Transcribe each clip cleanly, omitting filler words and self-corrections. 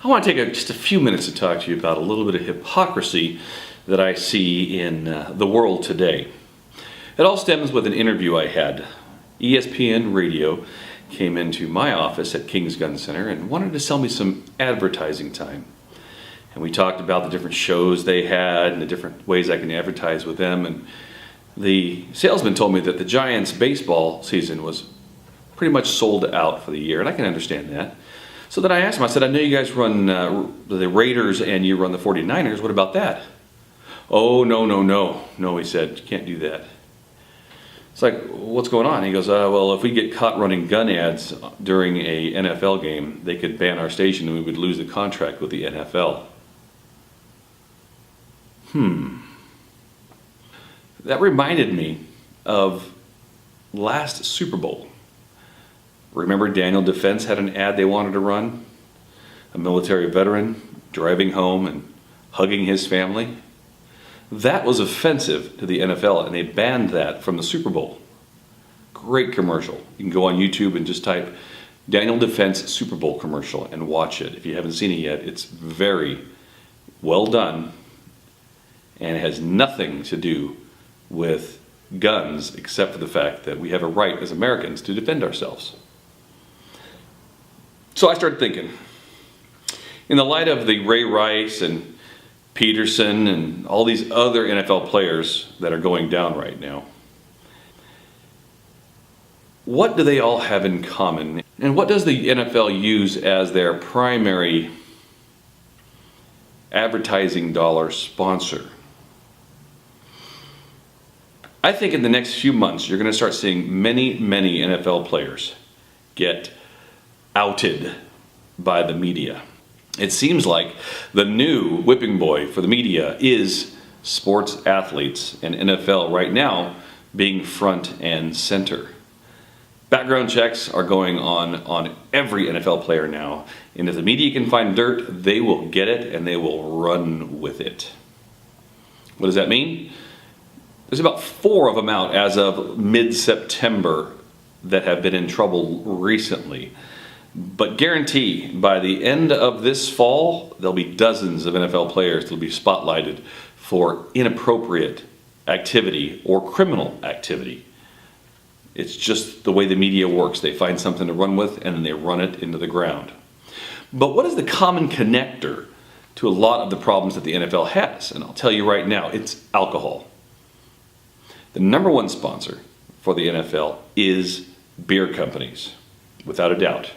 I want to take just a few minutes to talk to you about a little bit of hypocrisy that I see in the world today. It all stems with an interview I had. ESPN Radio came into my office at King's Gun Center and wanted to sell me some advertising time. And we talked about the different shows they had and the different ways I can advertise with them. And the salesman told me that the Giants baseball season was pretty much sold out for the year, and I can understand that. So then I asked him, I said, I know you guys run the Raiders and you run the 49ers. What about that? Oh, no, he said, you can't do that. It's like, what's going on? He goes, well, if we get caught running gun ads during a NFL game, they could ban our station and we would lose the contract with the NFL. That reminded me of last Super Bowl. Remember Daniel Defense had an ad they wanted to run? A military veteran driving home and hugging his family? That was offensive to the NFL, and they banned that from the Super Bowl. Great commercial. You can go on YouTube and just type Daniel Defense Super Bowl commercial and watch it. If you haven't seen it yet, it's very well done, and it has nothing to do with guns except for the fact that we have a right as Americans to defend ourselves. So I started thinking, in the light of the Ray Rice and Peterson and all these other NFL players that are going down right now, what do they all have in common? And what does the NFL use as their primary advertising dollar sponsor? I think in the next few months you're going to start seeing many NFL players get outed by the media. It seems like the new whipping boy for the media is sports athletes, and NFL right now being front and center. Background checks are going on every NFL player now, and if the media can find dirt, they will get it and they will run with it. What does that mean? There's about 4 of them out as of mid-September that have been in trouble recently. But guarantee by the end of this fall, there'll be dozens of NFL players that will be spotlighted for inappropriate activity or criminal activity. It's just the way the media works. They find something to run with and then they run it into the ground. But what is the common connector to a lot of the problems that the NFL has? And I'll tell you right now, it's alcohol. The number one sponsor for the NFL is beer companies, without a doubt.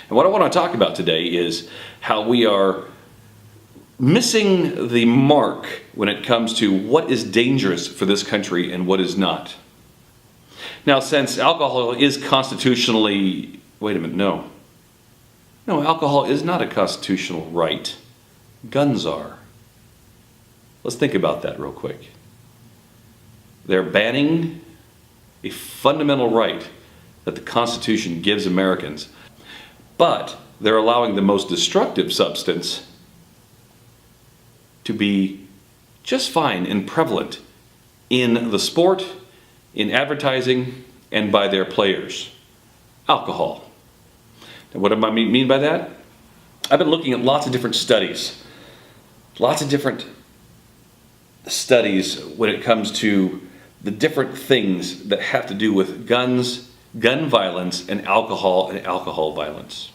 And what I want to talk about today is how we are missing the mark when it comes to what is dangerous for this country and what is not. Now, since alcohol is constitutionally... Wait a minute, no. No, alcohol is not a constitutional right. Guns are. Let's think about that real quick. They're banning a fundamental right that the Constitution gives Americans, but they're allowing the most destructive substance to be just fine and prevalent in the sport, in advertising, and by their players. Alcohol. And what do I mean by that? I've been looking at lots of different studies. Lots of different studies when it comes to the different things that have to do with guns, gun violence, and alcohol violence.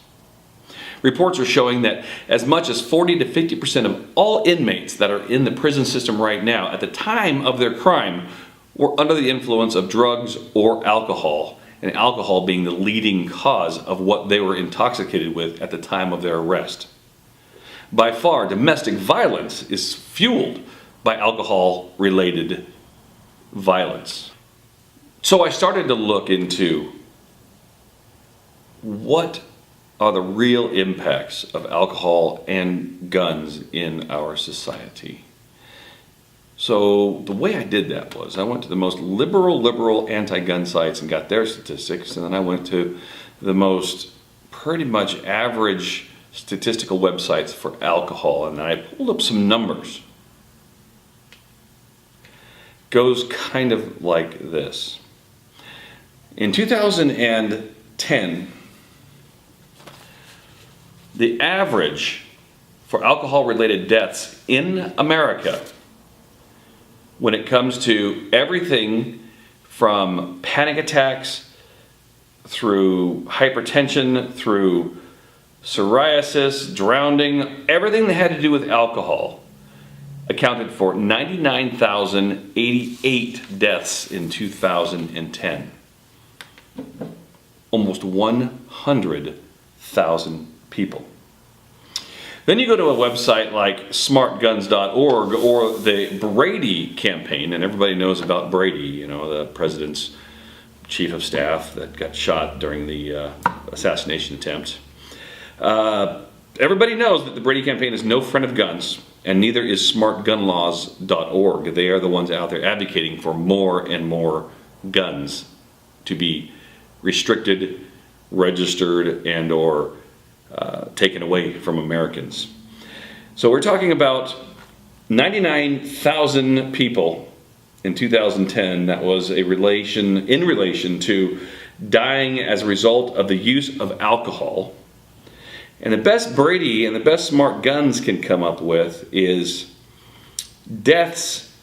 Reports are showing that as much as 40 to 50% of all inmates that are in the prison system right now at the time of their crime were under the influence of drugs or alcohol, and alcohol being the leading cause of what they were intoxicated with at the time of their arrest. By far, domestic violence is fueled by alcohol-related violence. So I started to look into what are the real impacts of alcohol and guns in our society. So the way I did that was I went to the most liberal anti-gun sites and got their statistics, and then I went to the most pretty much average statistical websites for alcohol, and then I pulled up some numbers. Goes kind of like this. In 2010, the average for alcohol-related deaths in America when it comes to everything from panic attacks through hypertension, through psoriasis, drowning, everything that had to do with alcohol accounted for 99,088 deaths in 2010. Almost 100,000 people. Then you go to a website like smartguns.org or the Brady campaign, and everybody knows about Brady, you know, the president's chief of staff that got shot during the assassination attempt. Everybody knows that the Brady campaign is no friend of guns, and neither is smartgunlaws.org. They are the ones out there advocating for more and more guns to be restricted, registered, and or taken away from Americans. So we're talking about 99,000 people in 2010. That was in relation to dying as a result of the use of alcohol. And the best Brady and the best smart guns can come up with is deaths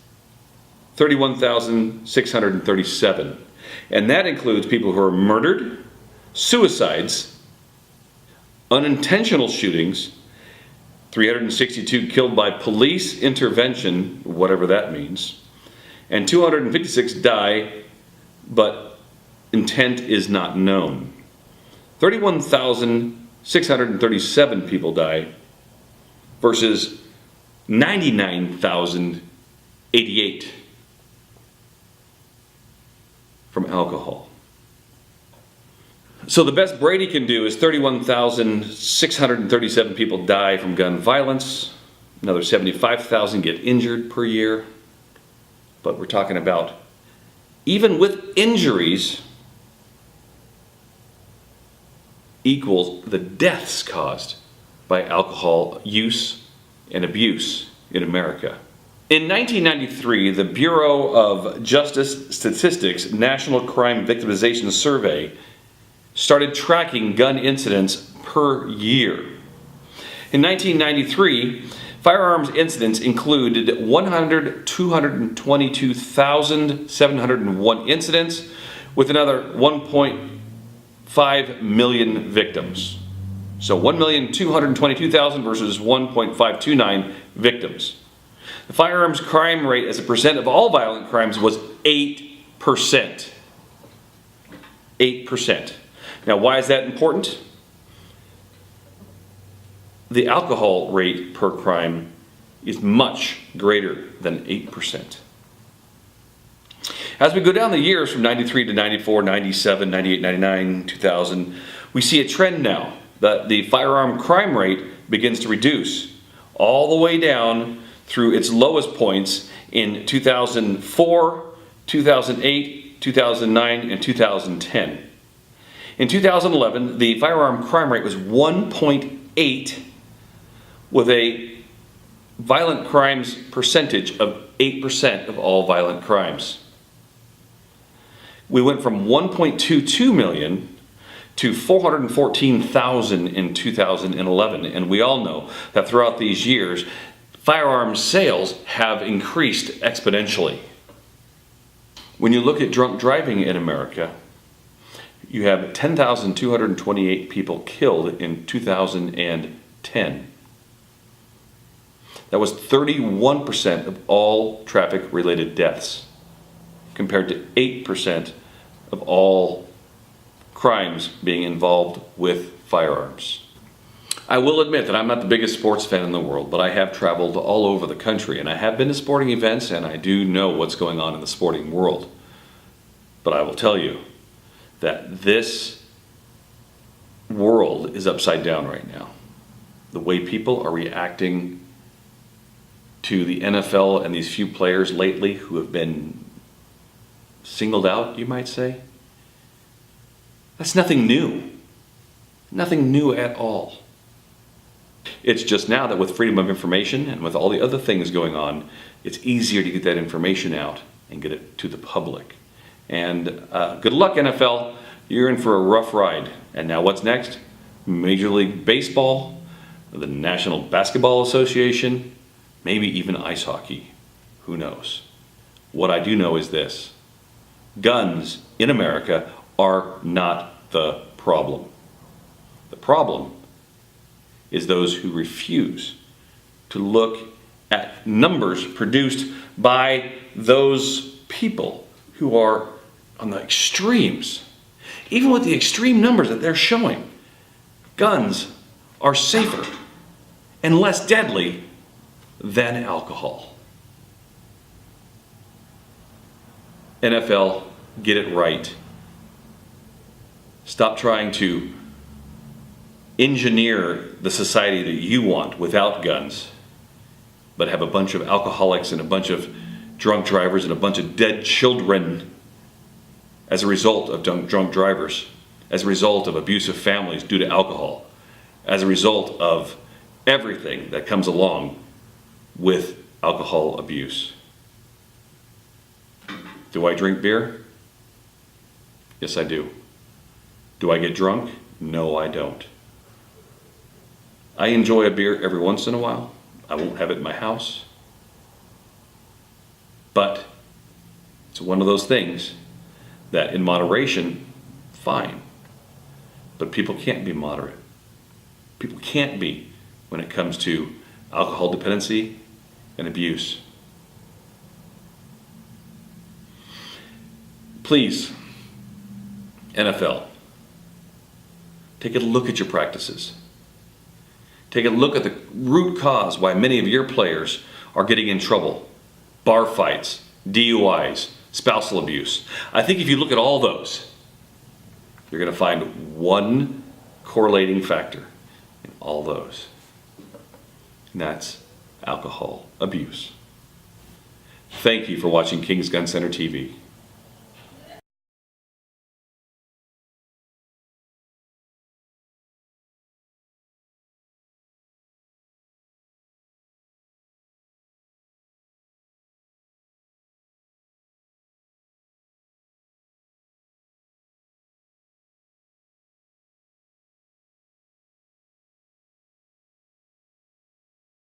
31,637. And that includes people who are murdered, suicides, unintentional shootings, 362 killed by police intervention, whatever that means, and 256 die, but intent is not known. 31,637 people die versus 99,088 from alcohol. So the best Brady can do is 31,637 people die from gun violence. Another 75,000 get injured per year. But we're talking about, even with injuries, equals the deaths caused by alcohol use and abuse in America. In 1993, the Bureau of Justice Statistics National Crime Victimization Survey started tracking gun incidents per year. In 1993, firearms incidents included 222,701 incidents with another 1.5 million victims. So 1,222,000 versus 1.529 victims. The firearms crime rate as a percent of all violent crimes was 8%. 8%. Now, why is that important? The alcohol rate per crime is much greater than 8%. As we go down the years from 93 to 94, 97, 98, 99, 2000, we see a trend now that the firearm crime rate begins to reduce all the way down through its lowest points in 2004, 2008, 2009, and 2010. In 2011, the firearm crime rate was 1.8 with a violent crimes percentage of 8% of all violent crimes. We went from 1.22 million to 414,000 in 2011, and we all know that throughout these years, firearms sales have increased exponentially. When you look at drunk driving in America, you have 10,228 people killed in 2010. That was 31% of all traffic-related deaths, compared to 8% of all crimes being involved with firearms. I will admit that I'm not the biggest sports fan in the world, but I have traveled all over the country, and I have been to sporting events, and I do know what's going on in the sporting world. But I will tell you that this world is upside down right now. The way people are reacting to the NFL and these few players lately who have been singled out, you might say, that's nothing new. Nothing new at all. It's just now that with freedom of information and with all the other things going on, it's easier to get that information out and get it to the public. And good luck, NFL. You're in for a rough ride. And now what's next? Major League Baseball. the National Basketball Association, maybe even ice hockey. Who knows? What I do know is this: guns in America are not the problem. The problem is those who refuse to look at numbers produced by those people who are on the extremes. Even with the extreme numbers that they're showing, guns are safer and less deadly than alcohol. NFL, get it right. Stop trying to engineer the society that you want without guns, but have a bunch of alcoholics and a bunch of drunk drivers and a bunch of dead children as a result of drunk drivers, as a result of abusive families due to alcohol, as a result of everything that comes along with alcohol abuse. Do I drink beer? Yes, I do. Do I get drunk? No, I don't. I enjoy a beer every once in a while. I won't have it in my house. But it's one of those things that in moderation, fine. But people can't be moderate. People can't be when it comes to alcohol dependency and abuse. Please, NFL, take a look at your practices. Take a look at the root cause why many of your players are getting in trouble. Bar fights, DUIs, spousal abuse. I think if you look at all those, you're going to find one correlating factor in all those. And that's alcohol abuse. Thank you for watching King's Gun Center TV.